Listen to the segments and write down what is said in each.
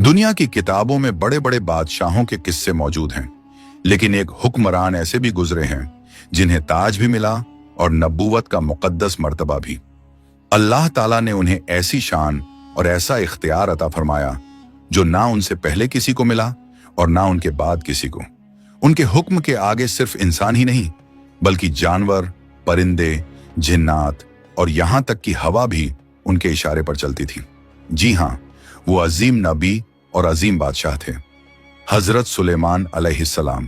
दुनिया की किताबों में बड़े बड़े बादशाहों के किस्से मौजूद हैं, लेकिन एक हुक्मरान ऐसे भी गुजरे हैं जिन्हें ताज भी मिला और नबूवत का मुकद्दस मर्तबा भी। अल्लाह ताला ने उन्हें ऐसी शान और ऐसा इख्तियार अता फरमाया जो ना उनसे पहले किसी को मिला और ना उनके बाद किसी को। उनके हुक्म के आगे सिर्फ इंसान ही नहीं बल्कि जानवर, परिंदे, जिन्नात और यहां तक कि हवा भी उनके इशारे पर चलती थी। जी हाँ, वो अजीम नबी और अजीम बादशाह थे, हजरत सुलेमान अलैहिस्सलाम।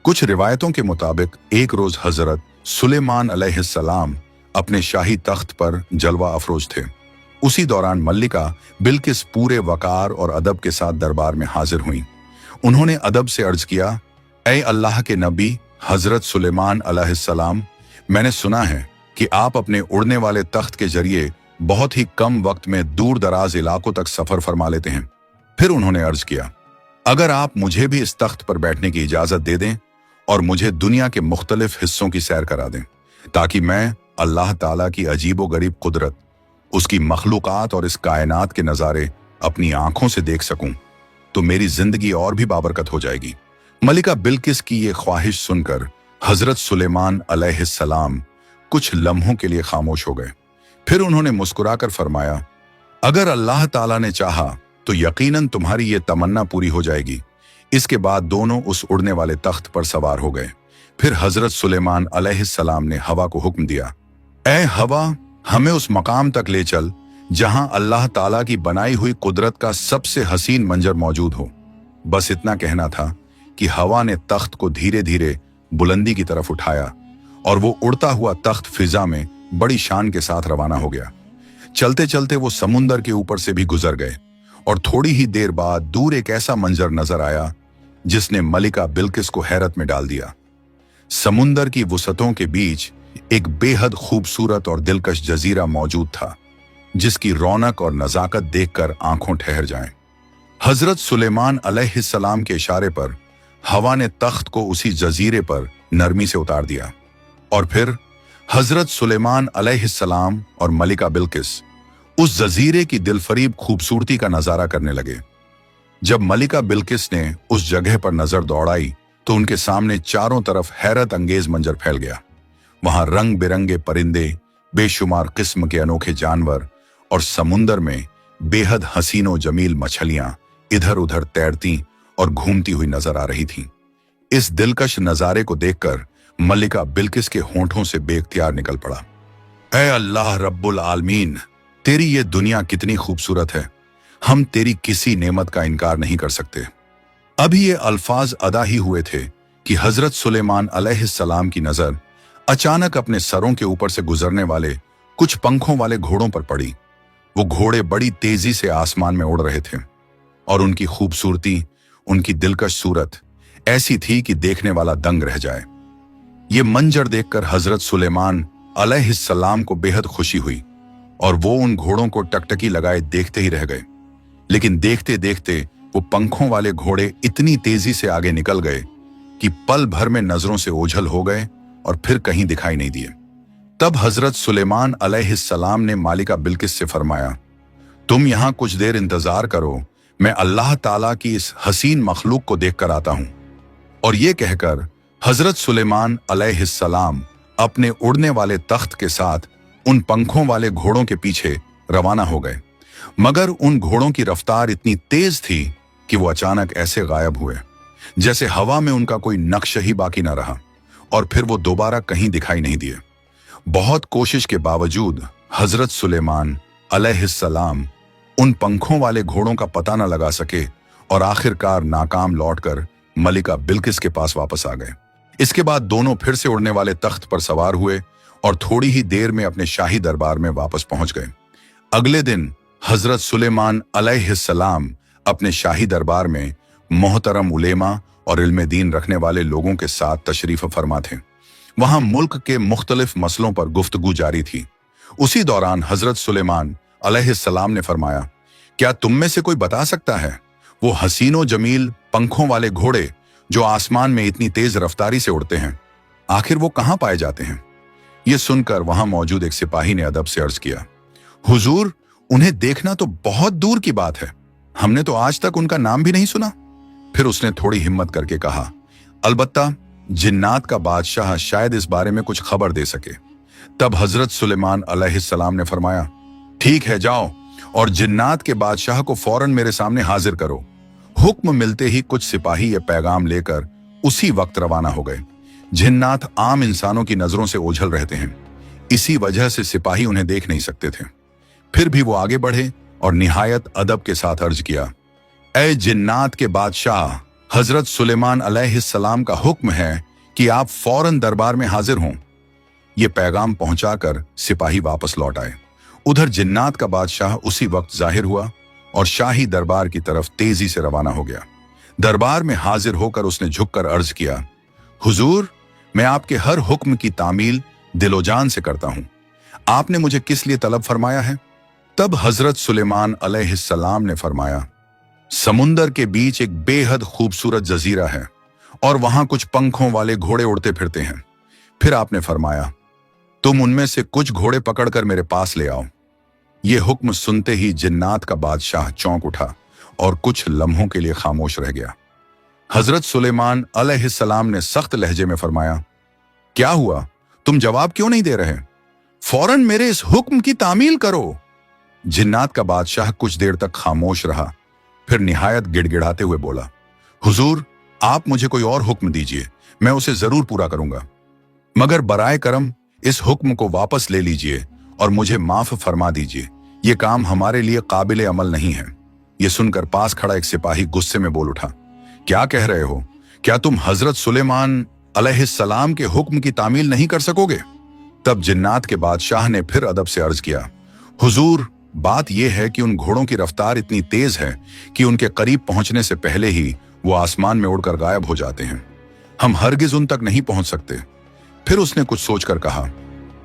कुछ रिवायतों के मुताबिक एक रोज हजरत सुलेमान अलैहिस्सलाम अपने शाही तख्त पर जलवा अफरोज थे। उसी दौरान मल्लिका बिल्किस पूरे वकार और अदब के साथ दरबार में हाजिर हुई। उन्होंने अदब से अर्ज किया, ऐ अल्लाह के नबी हजरत सुलेमान अलैहिस्सलाम, मैंने सुना है कि आप अपने उड़ने वाले तख्त के जरिए बहुत ही कम वक्त में दूर दराज इलाकों तक सफर फरमा लेते हैं। फिर उन्होंने अर्ज किया, अगर आप मुझे भी इस तख्त पर बैठने की इजाजत दे दें और मुझे दुनिया के मुख्तलिफ हिस्सों की सैर करा दें ताकि मैं अल्लाह ताला की अजीबो गरीब कुदरत, उसकी मखलूकात और इस कायनात के नज़ारे अपनी आंखों से देख सकूं, तो मेरी जिंदगी और भी बाबरकत हो जाएगी। मलिका बिल्किस की ये ख्वाहिश सुनकर हजरत सुलेमान अलैहिस्सलाम कुछ लम्हों के लिए खामोश हो गए। फिर उन्होंने मुस्कुराकर फरमाया, अगर अल्लाह ताला ने चाहा तो यकीनन तुम्हारी ये तमन्ना पूरी हो जाएगी। इसके बाद दोनों उस उड़ने वाले तख्त पर सवार हो गए। फिर हजरत सुलेमान अलैहिस्सलाम ने हवा को हुक्म दिया, ऐ हवा, हमें उस मकाम तक ले चल जहां अल्लाह ताला की बनाई हुई कुदरत का सबसे हसीन मंजर मौजूद हो। बस इतना कहना था कि हवा ने तख्त को धीरे धीरे बुलंदी की तरफ उठाया और वो उड़ता हुआ तख्त फिजा में बड़ी शान के साथ रवाना हो गया। चलते चलते वो समुंदर के ऊपर से भी गुजर गए और थोड़ी ही देर बाद दूर एक ऐसा मंजर नजर आया जिसने मलिका बिल्किस को हैरत में डाल दिया। समुंदर की वुसतों के बीच एक बेहद खूबसूरत और दिलकश जजीरा मौजूद था जिसकी रौनक और नजाकत देखकर आंखों ठहर जाएं। हजरत सुलेमान अलैहिस्सलाम के इशारे पर हवा ने तख्त को उसी जजीरे पर नरमी से उतार दिया और फिर हजरत सुलेमान अलैहिस्सलाम और मलिका बिल्किस उस जजीरे की दिलफरीब खूबसूरती का नजारा करने लगे। जब मलिका बिल्किस ने उस जगह पर नजर दौड़ाई तो उनके सामने चारों तरफ हैरत अंगेज मंजर फैल गया। वहां रंग बिरंगे परिंदे, बेशुमार किस्म के अनोखे जानवर और समुंदर में बेहद हसीनो जमील मछलियां इधर उधर तैरती और घूमती हुई नजर आ रही थीं। इस दिलकश नजारे को देखकर मलिका बिल्किस के होंठों से बेख्तियार निकल पड़ा, ऐ अल्लाह रब्बुल आलमीन, तेरी ये दुनिया कितनी खूबसूरत है, हम तेरी किसी नेमत का इनकार नहीं कर सकते। अभी ये अल्फाज अदा ही हुए थे कि हजरत सुलेमान अलैहिस्सलाम की नजर अचानक अपने सरों के ऊपर से गुजरने वाले कुछ पंखों वाले घोड़ों पर पड़ी। वो घोड़े बड़ी तेजी से आसमान में उड़ रहे थे और उनकी खूबसूरती, उनकी दिलकश सूरत ऐसी थी कि देखने वाला दंग रह जाए। ये मंजर देखकर हजरत सुलेमान अलैहिस्सलाम को बेहद खुशी हुई और वो उन घोड़ों को टकटकी लगाए देखते ही रह गए। लेकिन देखते देखते वो पंखों वाले घोड़े इतनी तेजी से आगे निकल गए कि पल भर में नजरों से ओझल हो गए और फिर कहीं दिखाई नहीं दिए। तब हजरत सुलेमान अलैहिस्सलाम ने मालिका बिल्किस से फरमाया, तुम यहां कुछ देर इंतजार करो, मैं अल्लाह ताला की इस हसीन मखलूक को देख कर आता हूं। और ये कहकर हजरत सुलेमान अलैहिस्सलाम अपने उड़ने वाले तख्त के साथ उन पंखों वाले घोड़ों के पीछे रवाना हो गए। मगर उन घोड़ों की रफ्तार इतनी तेज थी कि वो अचानक ऐसे गायब हुए जैसे हवा में उनका कोई नक्श ही बाकी न रहा और फिर वो दोबारा कहीं दिखाई नहीं दिए। बहुत कोशिश के बावजूद हजरत सुलेमान अलैहिस्सलाम उन पंखों वाले घोड़ों का पता न लगा सके और आखिरकार नाकाम लौटकर मलिका बिल्किस के पास वापस आ गए। इसके बाद दोनों फिर से उड़ने वाले तख्त पर सवार हुए और थोड़ी ही देर में अपने शाही दरबार में वापस पहुंच गए। अगले दिन हजरत सुलेमान अलैहिस्सलाम अपने शाही दरबार में मोहतरम उलेमा और इल्म दीन रखने वाले लोगों के साथ तशरीफ फरमा थे। वहां मुल्क के मुख्तलिफ मसलों पर गुफ्तगू जारी थी। उसी दौरान हजरत सुलेमान अलैहिस्सलाम ने फरमाया, क्या तुम में से कोई बता सकता है वो हसीनो जमील पंखों वाले घोड़े जो आसमान में इतनी तेज रफ्तारी से उड़ते हैं, आखिर वो कहां पाए जाते हैं? ये सुनकर वहां मौजूद एक सिपाही ने अदब से अर्ज किया, हुजूर, उन्हें देखना तो बहुत दूर की बात है, हमने तो आज तक उनका नाम भी नहीं सुना। फिर उसने थोड़ी हिम्मत करके कहा, अलबत्ता जिन्नात का बादशाह शायद इस बारे में कुछ खबर दे सके। तब हजरत सुलेमान अलैहिस्सलाम ने फरमाया, ठीक है, जाओ और जिन्नात के बादशाह को फौरन मेरे सामने हाजिर करो। हुक्म मिलते ही कुछ सिपाही ये पैगाम लेकर उसी वक्त रवाना हो गए। जिन्नात आम इंसानों की नजरों से ओझल रहते हैं, इसी वजह से सिपाही उन्हें देख नहीं सकते थे। फिर भी वो आगे बढ़े और निहायत अदब के साथ अर्ज किया, ऐ जिन्नात के बादशाह, हजरत सुलेमान अलैहिस्सलाम का हुक्म है कि आप फौरन दरबार में हाजिर हों। ये पैगाम पहुंचाकर सिपाही वापस लौट आए। उधर जिन्नात का बादशाह उसी वक्त जाहिर हुआ और शाही दरबार की तरफ तेजी से रवाना हो गया। दरबार में हाजिर होकर उसने झुककर अर्ज किया, हुजूर, मैं आपके हर हुक्म की तामील दिलोजान से करता हूं। आपने मुझे किस लिए तलब फरमाया है? तब हजरत सुलेमान अलैहिस्सलाम ने फरमाया, समुंदर के बीच एक बेहद खूबसूरत जजीरा है और वहां कुछ पंखों वाले घोड़े उड़ते फिरते हैं। फिर आपने फरमाया, तुम उनमें से कुछ घोड़े पकड़कर मेरे पास ले आओ। ये हुक्म सुनते ही जिन्नात का बादशाह चौंक उठा और कुछ लम्हों के लिए खामोश रह गया। हजरत सुलेमान अलैहिस्सलाम ने सख्त लहजे में फरमाया, क्या हुआ? तुम जवाब क्यों नहीं दे रहे? फौरन मेरे इस हुक्म की तामील करो। जिन्नात का बादशाह कुछ देर तक खामोश रहा, फिर निहायत गिड़गिड़ाते हुए बोला, हुजूर, आप मुझे कोई और हुक्म दीजिए, मैं उसे जरूर पूरा करूंगा, मगर बराए करम इस हुक्म को वापस ले लीजिए और मुझे माफ फरमा दीजिए। ये काम हमारे लिए काबिल अमल नहीं है। ये सुनकर पास खड़ा एक सिपाही गुस्से में बोल उठा, क्या कह रहे हो? क्या तुम हजरत सुलेमान अलैहिस्सलाम के हुक्म की तामील नहीं कर सकोगे? तब जिन्नात के बादशाह ने फिर अदब से अर्ज किया, हुजूर, बात यह है कि उन घोड़ों की रफ्तार इतनी तेज है कि उनके करीब पहुंचने से पहले ही वो आसमान में उड़कर गायब हो जाते हैं। हम हरगिज उन तक नहीं पहुंच सकते। फिर उसने कुछ सोचकर कहा,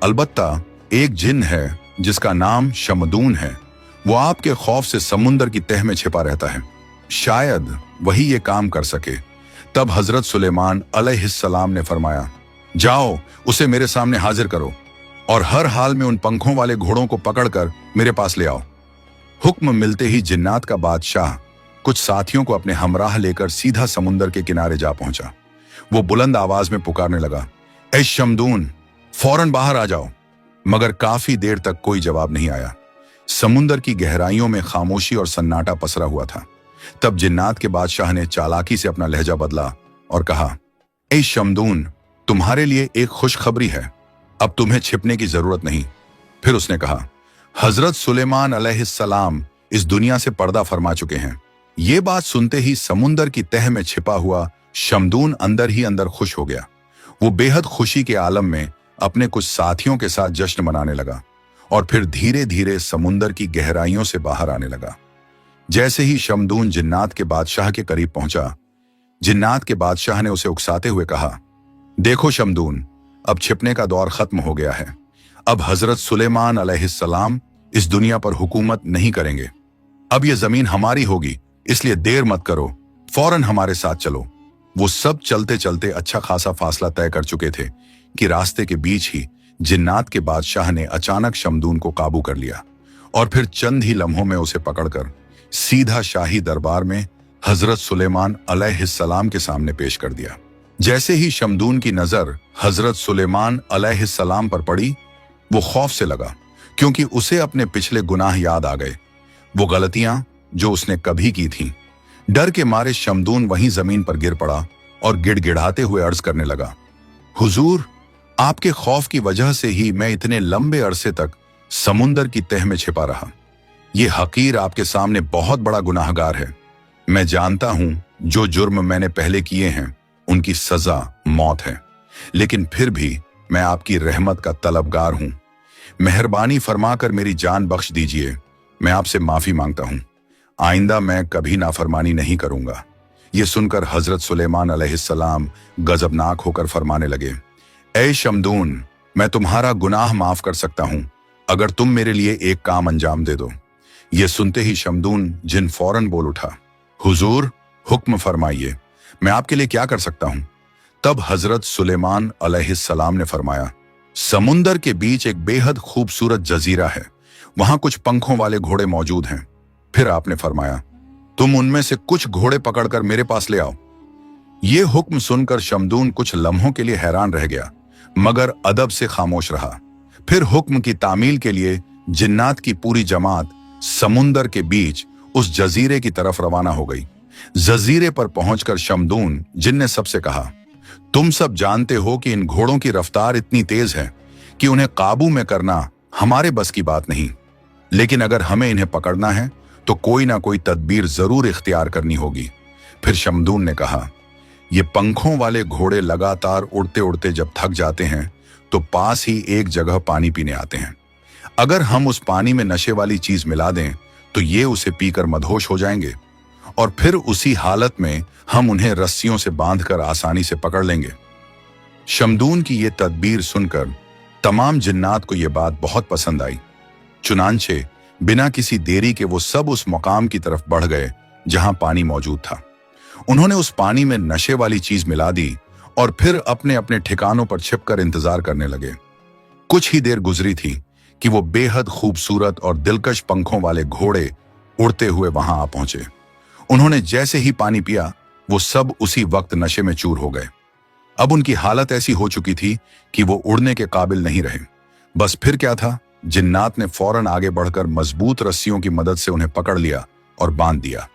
अलबत्ता एक जिन है जिसका नाम शमदून है, वो आपके खौफ से समुंदर की तह में छिपा रहता है, शायद वही ये काम कर सके। तब हजरत सुलेमान अलैहिस्सलाम ने फरमाया, जाओ उसे मेरे सामने हाजिर करो और हर हाल में उन पंखों वाले घोड़ों को पकड़कर मेरे पास ले आओ। हुक्म मिलते ही जिन्नात का बादशाह कुछ साथियों को अपने हमराह लेकर सीधा समुंदर के किनारे जा पहुंचा। वो बुलंद आवाज में पुकारने लगा, ऐ शमदून, फौरन बाहर आ जाओ। मगर काफी देर तक कोई जवाब नहीं आया। समुंदर की गहराइयों में खामोशी और सन्नाटा पसरा हुआ था। तब जिन्नात के बादशाह ने चालाकी से अपना लहजा बदला और कहा, ऐ शमदून, तुम्हारे लिए एक खुशखबरी है, अब तुम्हें छिपने की जरूरत नहीं। फिर उसने कहा, हजरत सुलेमान अलैहिस्सलाम इस दुनिया से पर्दा फरमा चुके हैं। ये बात सुनते ही समुंदर की तह में छिपा हुआ शमदून अंदर ही अंदर खुश हो गया। वो बेहद खुशी के आलम में अपने कुछ साथियों के साथ जश्न मनाने लगा और फिर धीरे धीरे समुंदर की गहराइयों से बाहर आने लगा। जैसे ही शमदून जिन्नात के बादशाह के करीब पहुंचा, जिन्नात के बादशाह ने उसे उकसाते हुए कहा, देखो शमदून, अब छिपने का दौर खत्म हो गया है। अब हजरत सुलेमान अलैहिस्सलाम इस दुनिया पर हुकूमत नहीं करेंगे। अब यह जमीन हमारी होगी, इसलिए देर मत करो, फौरन हमारे साथ चलो। वो सब चलते चलते अच्छा खासा फासला तय कर चुके थे कि रास्ते के बीच ही जिन्नात के बादशाह ने अचानक शमदून को काबू कर लिया और फिर चंद ही लम्हों में उसे पकड़कर सीधा शाही दरबार में हजरत सुलेमान अलैहिस्सलाम के सामने पेश कर दिया। जैसे ही शमदून की नजर हजरत सुलेमान अलैहिस्सलाम पर पड़ी, वो खौफ से लगा, क्योंकि उसे अपने पिछले गुनाह याद आ गए, वो गलतियां जो उसने कभी की थीं। डर के मारे शमदून वहीं जमीन पर गिर पड़ा और गिड़गिड़ाते हुए अर्ज करने लगा, हुजूर, आपके खौफ की वजह से ही मैं इतने लंबे अरसे तक समुंदर की तह में छिपा रहा। ये हकीर आपके सामने बहुत बड़ा गुनाहगार है। मैं जानता हूं जो जुर्म मैंने पहले किए हैं उनकी सजा मौत है, लेकिन फिर भी मैं आपकी रहमत का तलबगार हूं। मेहरबानी फरमाकर मेरी जान बख्श दीजिए। मैं आपसे माफी मांगता हूं। आइंदा मैं कभी नाफरमानी नहीं करूंगा। ये सुनकर हजरत सुलेमान अलैहिस्सलाम गजबनाक होकर फरमाने लगे, ऐ शमदून, मैं तुम्हारा गुनाह माफ कर सकता हूं अगर तुम मेरे लिए एक काम अंजाम दे दो। ये सुनते ही शमदून जिन फौरन बोल उठा, हुजूर, हुक्म फरमाइए, मैं आपके लिए क्या कर सकता हूं? तब हजरत सुलेमान अलैहिस्सलाम ने फरमाया, समुंदर के बीच एक बेहद खूबसूरत जजीरा है, वहां कुछ पंखों वाले घोड़े मौजूद हैं। फिर आपने फरमाया, तुम उनमें से कुछ घोड़े पकड़कर मेरे पास ले आओ। ये हुक्म सुनकर शमदून कुछ लम्हों के लिए हैरान रह गया, मगर अदब से खामोश रहा। फिर हुक्म की तामील के लिए जिन्नात की पूरी जमात समुंदर के बीच उस जजीरे की तरफ रवाना हो गई। जजीरे पर पहुंचकर शमदून जिन ने सबसे कहा, तुम सब जानते हो कि इन घोड़ों की रफ्तार इतनी तेज है कि उन्हें काबू में करना हमारे बस की बात नहीं, लेकिन अगर हमें इन्हें पकड़ना है तो कोई ना कोई तदबीर जरूर इख्तियार करनी होगी। फिर शमदून ने कहा, ये पंखों वाले घोड़े लगातार उड़ते उड़ते जब थक जाते हैं तो पास ही एक जगह पानी पीने आते हैं। अगर हम उस पानी में नशे वाली चीज मिला दें तो ये उसे पीकर मदहोश हो जाएंगे और फिर उसी हालत में हम उन्हें रस्सियों से बांधकर आसानी से पकड़ लेंगे। शमदून की ये तदबीर सुनकर तमाम जिन्नात को यह बात बहुत पसंद आई। चुनांचे बिना किसी देरी के वो सब उस मकाम की तरफ बढ़ गए जहां पानी मौजूद था। उन्होंने उस पानी में नशे वाली चीज मिला दी और फिर अपने अपने ठिकानों पर छिपकर इंतजार करने लगे। कुछ ही देर गुजरी थी कि वो बेहद खूबसूरत और दिलकश पंखों वाले घोड़े उड़ते हुए वहां आ पहुंचे। उन्होंने जैसे ही पानी पिया वो सब उसी वक्त नशे में चूर हो गए। अब उनकी हालत ऐसी हो चुकी थी कि वो उड़ने के काबिल नहीं रहे। बस फिर क्या था, जिन्नात ने फौरन आगे बढ़कर मजबूत रस्सियों की मदद से उन्हें पकड़ लिया और बांध दिया।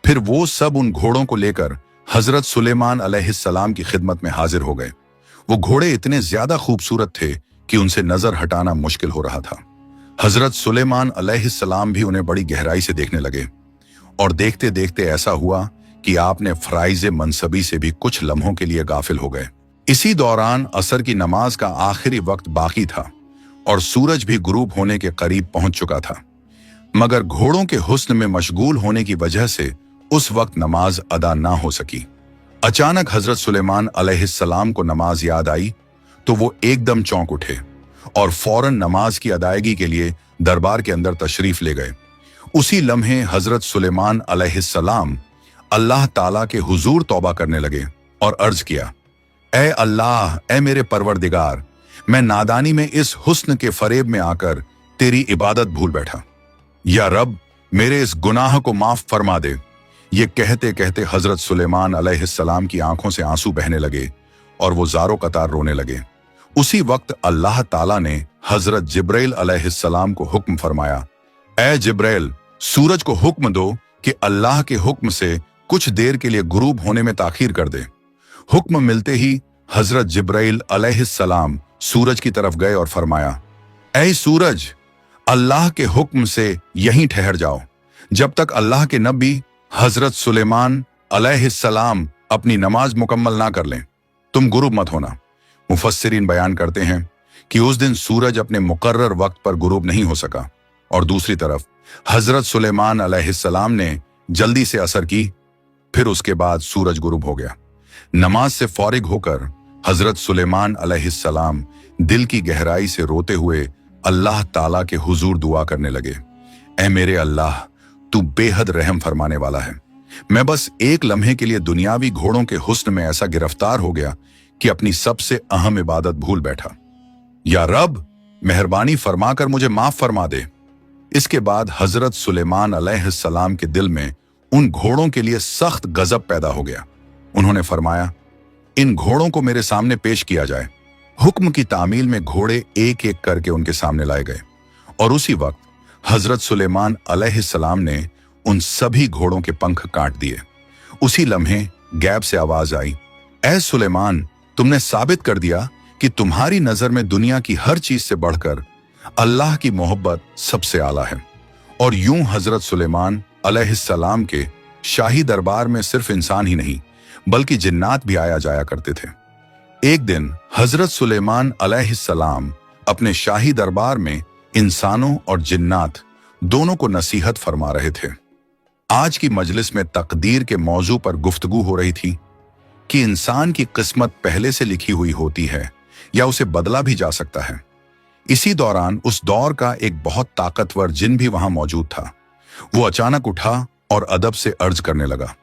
फिर वो सब उन घोड़ों को लेकर हजरत सुलेमान अलैहिस्सलाम की खिदमत में हाजिर हो गए। वो घोड़े इतने ज्यादा खूबसूरत थे कि उनसे नजर हटाना मुश्किल हो रहा था। हजरत सुलेमान अलैहिस्सलाम भी उन्हें बड़ी गहराई से देखने लगे और देखते देखते ऐसा हुआ कि आपने फराइज मनसबी से भी कुछ लम्हों के लिए गाफिल हो गए। इसी दौरान असर की नमाज का आखिरी वक्त बाकी था और सूरज भी गुरूब होने के करीब पहुंच चुका था, मगर घोड़ों के हुस्न में मशगूल होने की वजह से उस वक्त नमाज अदा ना हो सकी। अचानक हजरत सुलेमान अलैहिस्सलाम को नमाज याद आई तो वो एकदम चौंक उठे और फौरन नमाज की अदायगी के लिए दरबार के अंदर तशरीफ ले गए। उसी लम्हे हजरत सुलेमान अलैहिस्सलाम अल्लाह ताला के हुजूर तौबा करने लगे और अर्ज किया, ए अल्लाह, ए मेरे परवरदिगार, मैं नादानी में इस हुस्न के फरेब में आकर तेरी इबादत भूल बैठा। या रब, मेरे इस गुनाह को माफ फरमा दे। ये कहते कहते हजरत सुलेमान अलैहिस्सलाम की आंखों से आंसू बहने लगे और वो ज़ारो कतार रोने लगे। उसी वक्त अल्लाह ताला ने हजरत जिब्राइल अलैहिस्सलाम को हुक्म फरमाया, ए जिब्राइल, सूरज को हुक्म दो कि अल्लाह के हुक्म से कुछ देर के लिए गुरूब होने में ताखीर कर दे। हुक्म मिलते ही हजरत जिब्राइल अलैहिस्सलाम सूरज की तरफ गए और फरमाया, ऐ सूरज, अल्लाह के हुक्म से यहीं ठहर जाओ जब तक अल्लाह के नबी हजरत सुलेमान अलैहिस्सलाम अपनी नमाज मुकम्मल ना कर लें। तुम गुरूब मत होना। मुफस्सिरीन बयान करते हैं कि उस दिन सूरज अपने मुकर्रर वक्त पर गुरूब नहीं हो सका और दूसरी तरफ हजरत सुलेमान अलैहिस्सलाम ने जल्दी से असर की, फिर उसके बाद सूरज गुरूब हो गया। नमाज से फारिग होकर हजरत सुलेमान अलैहिस्सलाम दिल की गहराई से रोते हुए अल्लाह ताला के हुजूर दुआ करने लगे, ऐ मेरे अल्लाह, तू बेहद रहम फरमाने वाला है। मैं बस एक लम्हे के लिए दुनियावी घोड़ों के हुस्न में ऐसा गिरफ्तार हो गया कि अपनी सबसे अहम इबादत भूल बैठा। या रब, मेहरबानी फरमाकर मुझे माफ फरमा दे। इसके बाद हजरत सुलेमान अलैहिस्सलाम के दिल में उन घोड़ों के लिए सख्त गजब पैदा हो गया। उन्होंने फरमाया, इन घोड़ों को मेरे सामने पेश किया जाए। हुक्म की तामील में घोड़े एक एक करके उनके सामने लाए गए और उसी वक्त हजरत सुलेमान अलैहिस्सलाम ने उन सभी घोड़ों के पंख काट दिए। उसी लम्हे गैब से आवाज आई, ऐ सुलेमान, तुमने साबित कर दिया कि तुम्हारी नजर में दुनिया की हर चीज से बढ़कर अल्लाह की मोहब्बत सबसे आला है। और यूं हजरत सुलेमान अलैहिस्सलाम के शाही दरबार में सिर्फ इंसान ही नहीं बल्कि जिन्नात भी आया जाया करते थे। एक दिन हजरत सुलेमान अलैहिस्सलाम अपने शाही दरबार में इंसानों और जिन्नात दोनों को नसीहत फरमा रहे थे। आज की मजलिस में तकदीर के मौजू पर गुफ्तगू हो रही थी कि इंसान की किस्मत पहले से लिखी हुई होती है या उसे बदला भी जा सकता है। इसी दौरान उस दौर का एक बहुत ताकतवर जिन भी वहां मौजूद था। वो अचानक उठा और अदब से अर्ज करने लगा,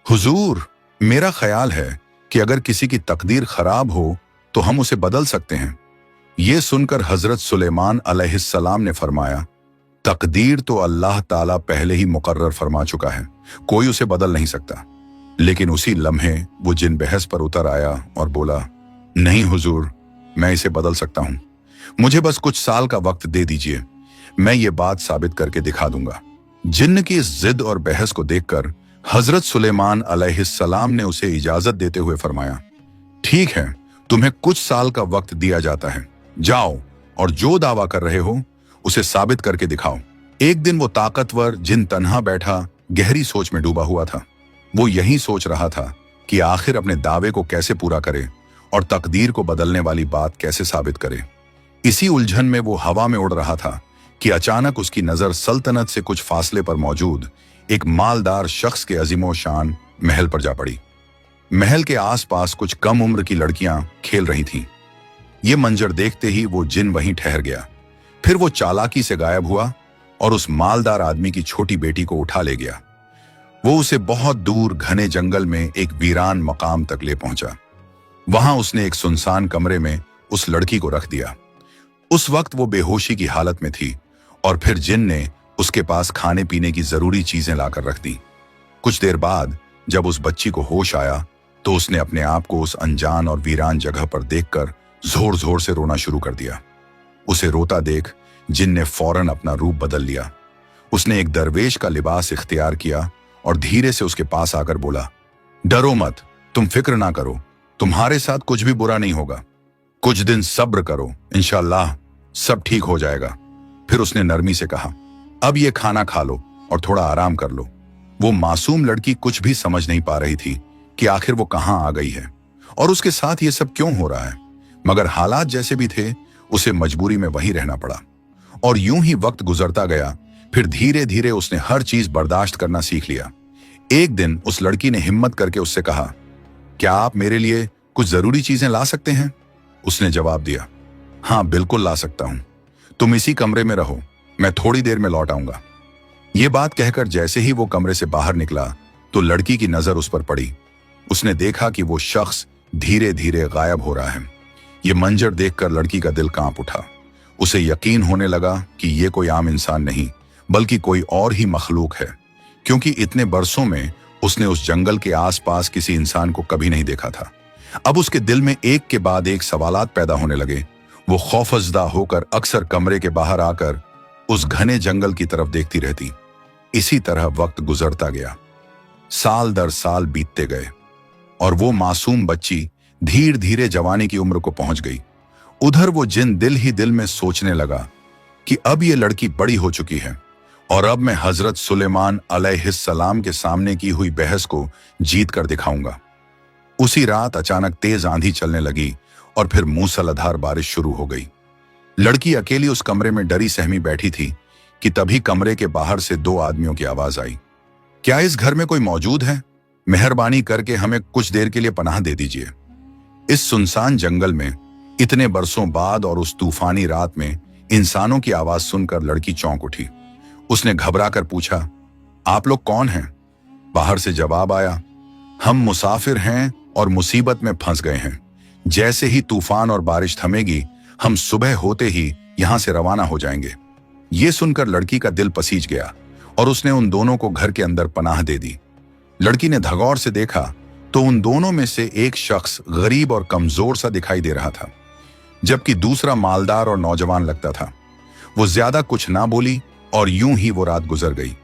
हुजूर, मेरा ख्याल है कि अगर किसी की तकदीर खराब हो तो हम उसे बदल सकते हैं। ये सुनकर हजरत सुलेमान अलैहिस्सलाम ने फरमाया, तकदीर तो अल्लाह ताला पहले ही मुकर्रर फरमा चुका है, कोई उसे बदल नहीं सकता। लेकिन उसी लम्हे वो जिन बहस पर उतर आया और बोला, नहीं हुजूर, मैं इसे बदल सकता हूं, मुझे बस कुछ साल का वक्त दे दीजिए, मैं ये बात साबित करके दिखा दूंगा। जिन्न की इस जिद और बहस को देखकर हजरत सुलेमान अलैहिस्सलाम ने उसे इजाजत देते हुए फरमाया, ठीक है, तुम्हें कुछ साल का वक्त दिया जाता है, जाओ और जो दावा कर रहे हो उसे साबित करके दिखाओ। एक दिन वो ताकतवर जिन तन्हा बैठा गहरी सोच में डूबा हुआ था। वो यही सोच रहा था कि आखिर अपने दावे को कैसे पूरा करे और तकदीर को बदलने वाली बात कैसे साबित करे। इसी उलझन में वो हवा में उड़ रहा था कि अचानक उसकी नजर सल्तनत से कुछ फासले पर मौजूद एक मालदार शख्स के अजीमो शान महल पर जा पड़ी। महल के आसपास कुछ कम उम्र की लड़कियां खेल रही थीं। ये मंजर देखते ही वो जिन वहीं ठहर गया। फिर वो चालाकी से गायब हुआ और उस मालदार आदमी की छोटी बेटी को उठा ले गया। वो उसे बहुत दूर घने जंगल में एक वीरान मकाम तक ले पहुंचा। वहां उसने एक सुनसान कमरे में उस लड़की को रख दिया। उस वक्त वो बेहोशी की हालत में थी और फिर जिन ने उसके पास खाने पीने की जरूरी चीजें लाकर रख दी। कुछ देर बाद जब उस बच्ची को होश आया तो उसने अपने आप को उस अनजान और वीरान जगह पर देखकर जोर जोर से रोना शुरू कर दिया। उसे रोता देख जिन ने फौरन अपना रूप बदल लिया। उसने एक दरवेश का लिबास इख्तियार किया और धीरे से उसके पास आकर बोला, डरो मत, तुम फिक्र ना करो, तुम्हारे साथ कुछ भी बुरा नहीं होगा, कुछ दिन सब्र करो, इंशाअल्लाह सब ठीक हो जाएगा। फिर उसने नरमी से कहा, अब ये खाना खा लो और थोड़ा आराम कर लो। वो मासूम लड़की कुछ भी समझ नहीं पा रही थी कि आखिर वो कहां आ गई है और उसके साथ ये सब क्यों हो रहा है, मगर हालात जैसे भी थे उसे मजबूरी में वहीं रहना पड़ा। और यूं ही वक्त गुजरता गया। फिर धीरे धीरे उसने हर चीज बर्दाश्त करना सीख लिया। एक दिन उस लड़की ने हिम्मत करके उससे कहा, क्या आप मेरे लिए कुछ जरूरी चीजें ला सकते हैं? उसने जवाब दिया, हाँ बिल्कुल ला सकता हूं, तुम इसी कमरे में रहो, मैं थोड़ी देर में लौट आऊंगा। ये बात कहकर जैसे ही वो कमरे से बाहर निकला तो लड़की की नजर उस पर पड़ी। उसने देखा कि वो शख्स धीरे धीरे गायब हो रहा है। ये मंजर देखकर लड़की का दिल कांप उठा। उसे यकीन होने लगा कि ये कोई आम इंसान नहीं बल्कि कोई और ही मखलूक है, क्योंकि इतने बरसों में उसने उस जंगल के आसपास किसी इंसान को कभी नहीं देखा था। अब उसके दिल में एक के बाद एक सवालात पैदा होने लगे। वो खौफजदा होकर अक्सर कमरे के बाहर आकर उस घने जंगल की तरफ देखती रहती। इसी तरह वक्त गुजरता गया। साल दर साल बीतते गए और वो मासूम बच्ची धीरे धीरे जवानी की उम्र को पहुंच गई। उधर वो जिन दिल ही दिल में सोचने लगा कि अब ये लड़की बड़ी हो चुकी है और अब मैं हजरत सुलेमान अलैहिस्सलाम के सामने की हुई बहस को जीत कर दिखाऊंगा। उसी रात अचानक तेज आंधी चलने लगी और फिर मूसलाधार बारिश शुरू हो गई। लड़की अकेली उस कमरे में डरी सहमी बैठी थी कि तभी कमरे के बाहर से दो आदमियों की आवाज आई, क्या इस घर में कोई मौजूद है? मेहरबानी करके हमें कुछ देर के लिए पनाह दे दीजिए। इस सुनसान जंगल में इतने बरसों बाद और उस तूफानी रात में इंसानों की आवाज सुनकर लड़की चौंक उठी। उसने घबराकर पूछा, आप लोग कौन हैं? बाहर से जवाब आया, हम मुसाफिर हैं और मुसीबत में फंस गए हैं। जैसे ही तूफान और बारिश थमेगी हम सुबह होते ही यहां से रवाना हो जाएंगे। ये सुनकर लड़की का दिल पसीज गया और उसने उन दोनों को घर के अंदर पनाह दे दी। लड़की ने धगौर से देखा तो उन दोनों में से एक शख्स गरीब और कमजोर सा दिखाई दे रहा था, जबकि दूसरा मालदार और नौजवान लगता था। वो ज्यादा कुछ ना बोली और यूं ही वो रात गुजर गई।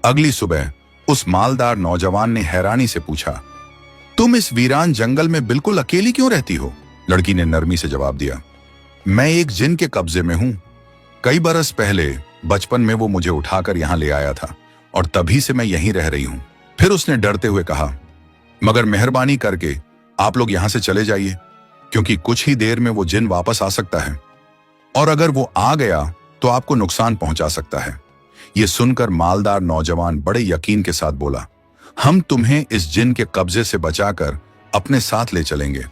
अगली सुबह उस मालदार नौजवान ने हैरानी से पूछा, तुम इस वीरान जंगल में बिल्कुल अकेली क्यों रहती हो? लड़की ने नरमी से जवाब दिया, मैं एक जिन के कब्जे में हूं। कई बरस पहले बचपन में वो मुझे उठाकर यहां ले आया था और तभी से मैं यहीं रह रही हूं। फिर उसने डरते हुए कहा, मगर मेहरबानी करके आप लोग यहां से चले जाइए, क्योंकि कुछ ही देर में वो जिन वापस आ सकता है और अगर वो आ गया तो आपको नुकसान पहुंचा सकता है। ये सुनकर मालदार नौजवान बड़े यकीन के साथ बोला, हम तुम्हें इस जिन के कब्जे से बचाकर अपने साथ ले चलेंगे।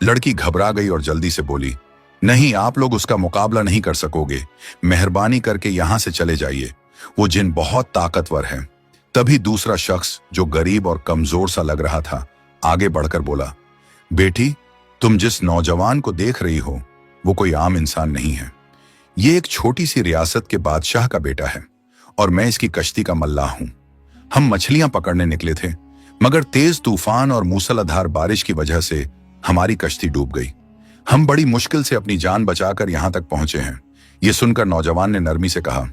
लड़की घबरा गई और जल्दी से बोली, नहीं, आप लोग उसका मुकाबला नहीं कर सकोगे, मेहरबानी करके यहां से चले जाइए, वो जिन बहुत ताकतवर है। तभी दूसरा शख्स जो गरीब और कमजोर सा लग रहा था आगे बढ़कर बोला, बेटी, तुम जिस नौजवान को देख रही हो वो कोई आम इंसान नहीं है। ये एक छोटी सी रियासत के बादशाह का बेटा है और मैं इसकी कश्ती का मल्लाह हूं। हम मछलियां पकड़ने निकले थे, मगर तेज तूफान और मूसलाधार बारिश की वजह से हमारी कश्ती डूब गई। हम बड़ी मुश्किल से अपनी जान बचाकर यहां तक पहुंचे हैं। ये सुनकर नौजवान ने नरमी से कहा,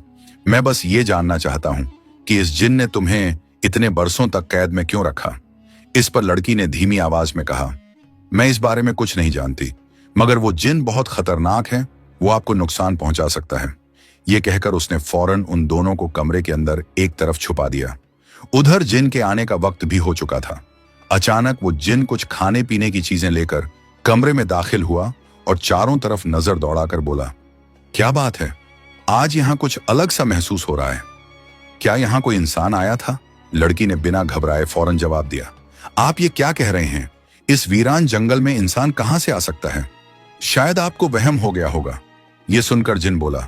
मैं बस ये जानना चाहता हूं कि इस जिन ने तुम्हें इतने बरसों तक कैद में क्यों रखा। इस पर लड़की ने धीमी आवाज में कहा, मैं इस बारे में कुछ नहीं जानती, मगर वो जिन बहुत खतरनाक है, वो आपको नुकसान पहुंचा सकता है। ये कहकर उसने फौरन उन दोनों को कमरे के अंदर एक तरफ छुपा दिया। उधर जिन के आने का वक्त भी हो चुका था। अचानक वो जिन कुछ खाने पीने की चीजें लेकर कमरे में दाखिल हुआ और चारों तरफ नजर दौड़ाकर बोला, क्या बात है, आज यहां कुछ अलग सा महसूस हो रहा है। क्या यहां कोई इंसान आया था? लड़की ने बिना घबराए फौरन जवाब दिया, आप ये क्या कह रहे हैं? इस वीरान जंगल में इंसान कहां से आ सकता है? शायद आपको वहम हो गया होगा। ये सुनकर जिन बोला,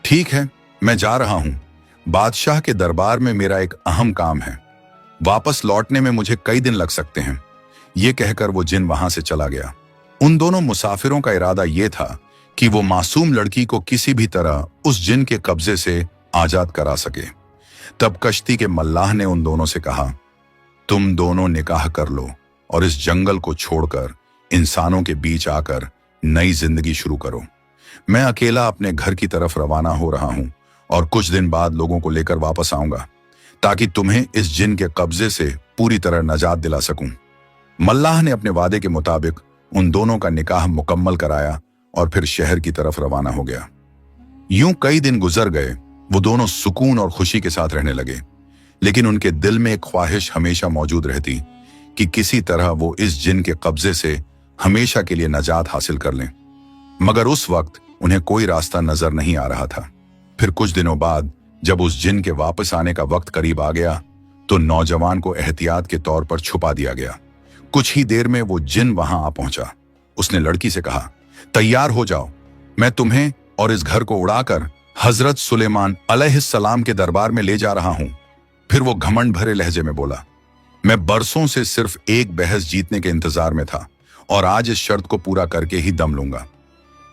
ठीक है, मैं जा रहा हूं। बादशाह के दरबार में मेरा एक अहम काम है। वापस लौटने में मुझे कई दिन लग सकते हैं। ये कहकर वो जिन वहां से चला गया। उन दोनों मुसाफिरों का इरादा यह था कि वो मासूम लड़की को किसी भी तरह उस जिन के कब्जे से आजाद करा सके। तब कश्ती के मल्लाह ने उन दोनों से कहा, तुम दोनों निकाह कर लो और इस जंगल को छोड़कर इंसानों के बीच आकर नई जिंदगी शुरू करो। मैं अकेला अपने घर की तरफ रवाना हो रहा हूं और कुछ दिन बाद लोगों को लेकर वापस आऊंगा, ताकि तुम्हें इस जिन के कब्जे से पूरी तरह नजात दिला सकूं। मल्लाह ने अपने वादे के मुताबिक उन दोनों का निकाह मुकम्मल कराया और फिर शहर की तरफ रवाना हो गया। यूं कई दिन गुजर गए। वो दोनों सुकून और खुशी के साथ रहने लगे, लेकिन उनके दिल में एक ख्वाहिश हमेशा मौजूद रहती कि किसी तरह वो इस जिन के कब्जे से हमेशा के लिए नजात हासिल कर लें। मगर उस वक्त उन्हें कोई रास्ता नजर नहीं आ रहा था। फिर कुछ दिनों बाद जब उस जिन के वापस आने का वक्त करीब आ गया, तो नौजवान को एहतियात के तौर पर छुपा दिया गया। कुछ ही देर में वो जिन वहां आ पहुंचा। उसने लड़की से कहा, तैयार हो जाओ, मैं तुम्हें और इस घर को उड़ाकर हजरत सुलेमान अलैहिस्सलाम के दरबार में ले जा रहा हूं। फिर वो घमंड भरे लहजे में बोला, मैं बरसों से सिर्फ एक बहस जीतने के इंतजार में था और आज इस शर्त को पूरा करके ही दम लूंगा।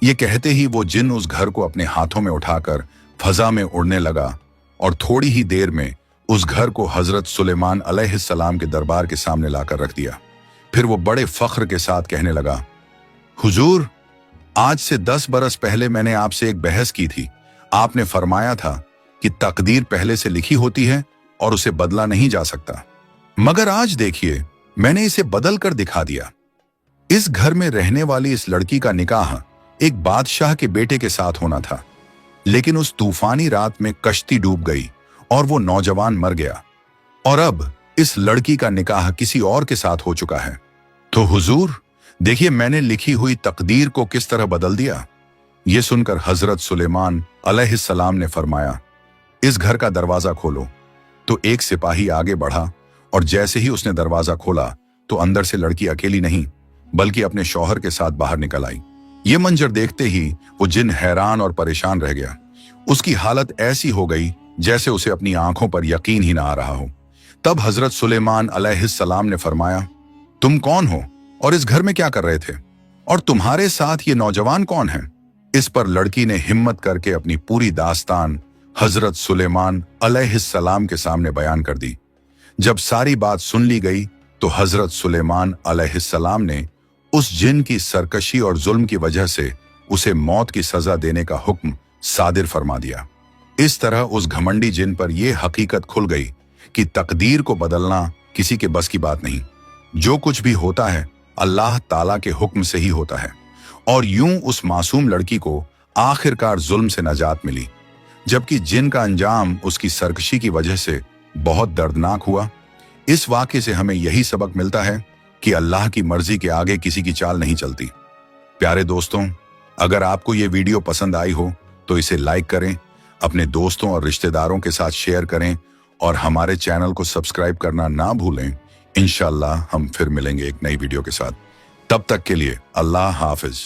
ये कहते ही वो जिन उस घर को अपने हाथों में उठाकर फजा में उड़ने लगा और थोड़ी ही देर में उस घर को हजरत सुलेमान अलैहिस्सलाम के दरबार के सामने लाकर रख दिया। फिर वो बड़े फख्र के साथ कहने लगा, हुजूर, आज से 10 बरस पहले मैंने आपसे एक बहस की थी। आपने फरमाया था कि तकदीर पहले से लिखी होती है और उसे बदला नहीं जा सकता, मगर आज देखिए, मैंने इसे बदल कर दिखा दिया। इस घर में रहने वाली इस लड़की का निकाह एक बादशाह के बेटे के साथ होना था, लेकिन उस तूफानी रात में कश्ती डूब गई और वो नौजवान मर गया, और अब इस लड़की का निकाह किसी और के साथ हो चुका है। तो हुजूर, देखिए मैंने लिखी हुई तकदीर को किस तरह बदल दिया। ये सुनकर हजरत सुलेमान अलैहिस्सलाम ने फरमाया, इस घर का दरवाजा खोलो। तो एक सिपाही आगे बढ़ा और जैसे ही उसने दरवाजा खोला तो अंदर से लड़की अकेली नहीं बल्कि अपने शौहर के साथ बाहर निकल आई। ये मंजर देखते ही वो जिन हैरान और परेशान रह गया। उसकी हालत ऐसी हो गई जैसे उसे अपनी आंखों पर यकीन ही ना आ रहा हो। तब हजरत सुलेमान अलैहिस्सलाम ने फरमाया, तुम कौन हो और इस घर में क्या कर रहे थे, और तुम्हारे साथ ये नौजवान कौन है? इस पर लड़की ने हिम्मत करके अपनी पूरी दास्तान हजरत सुलेमान अलैहिस्सलाम के सामने बयान कर दी। जब सारी बात सुन ली गई तो हजरत सुलेमान अलैहिस्सलाम ने उस जिन की सरकशी और जुल्म की वजह से उसे मौत की सजा देने का हुक्म सादिर फरमा दिया। इस तरह उस घमंडी जिन पर यह हकीकत खुल गई कि तकदीर को बदलना किसी के बस की बात नहीं। जो कुछ भी होता है अल्लाह ताला के हुक्म से ही होता है। और यूं उस मासूम लड़की को आखिरकार जुल्म से नजात मिली, जबकि जिन का अंजाम उसकी सरकशी की वजह से बहुत दर्दनाक हुआ। इस वाक़े से हमें यही सबक मिलता है कि अल्लाह की मर्जी के आगे किसी की चाल नहीं चलती। प्यारे दोस्तों, अगर आपको ये वीडियो पसंद आई हो तो इसे लाइक करें, अपने दोस्तों और रिश्तेदारों के साथ शेयर करें और हमारे चैनल को सब्सक्राइब करना ना भूलें। इंशाअल्लाह हम फिर मिलेंगे एक नई वीडियो के साथ। तब तक के लिए अल्लाह हाफिज।